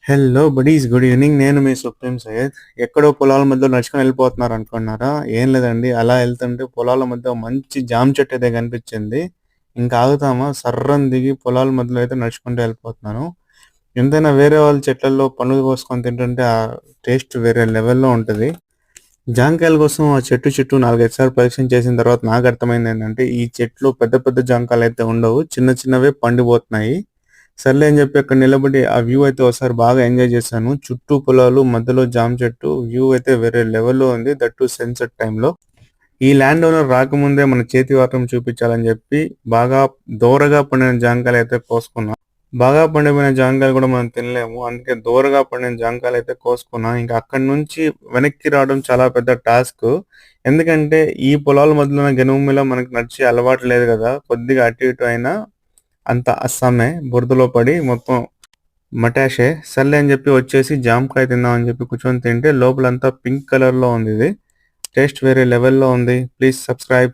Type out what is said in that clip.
Hello buddies, good evening. నేను మీ supreme Syed. ఎక్కడో పొలాల మధ్యలో నడుచుకొని వెళ్ళిపోతున్నారు అనుకున్నారా? ఏం లేదండి, అలా వెళ్తుంటే పొలాల మధ్య మంచి జామ చెట్టు అయితే కనిపించింది. ఇంకా ఆగుతామా, సర్రని దిగి పొలాల మధ్యలో అయితే నడుచుకుంటూ వెళ్ళిపోతున్నాను. ఎంతైనా వేరే వాళ్ళ చెట్లలో పండ్లు కోసుకొని తింటుంటే ఆ టేస్ట్ వేరే లెవెల్లో ఉంటుంది. జాంకాయల కోసం ఆ చెట్టు చుట్టూ 4, 5 సార్లు పరీక్షణ చేసిన తర్వాత నాకు అర్థమైంది ఏంటంటే, ఈ చెట్లు పెద్ద పెద్ద జాంకాయలు అయితే ఉండవు, చిన్న చిన్నవే పండిపోతున్నాయి. సర్లే అని చెప్పి అక్కడ నిలబడి ఆ వ్యూ అయితే ఒకసారి బాగా ఎంజాయ్ చేశాను. చుట్టూ పొలాలు, మధ్యలో జామ చెట్టు, వ్యూ అయితే వేరే లెవెల్‌లో ఉంది. దట్ టూ సన్‌సెట్ టైంలో. ఈ ల్యాండ్ ఓనర్ రాకముందే మన చేతి వాటం చూపించాలని చెప్పి బాగా దోరగా పండిన జాంకాయలు అయితే కోసుకున్నా. బాగా పండిపోయిన జాంకాయలు కూడా మనం తినలేము. అందుకే దోరగా పండిన జాంకాయలు అయితే కోసుకున్నా. ఇంకా అక్కడి నుంచి వెనక్కి రావడం చాలా పెద్ద టాస్క్. ఎందుకంటే ఈ పొలాల మధ్యలో గెనుమిలా మనకి నడిచే అలవాటు లేదు కదా! కొద్దిగా అటు ఇటు అయినా అంత అస్సామే. బురదలో పడి మొత్తం మటాషే. సర్లే అని చెప్పి వచ్చేసి జామకాయ తిందామని చెప్పి కూర్చొని తింటే లోపలంతా పింక్ కలర్‌లో ఉంది ఇది. టేస్ట్ వేరే లెవెల్‌లో ఉంది. Please subscribe.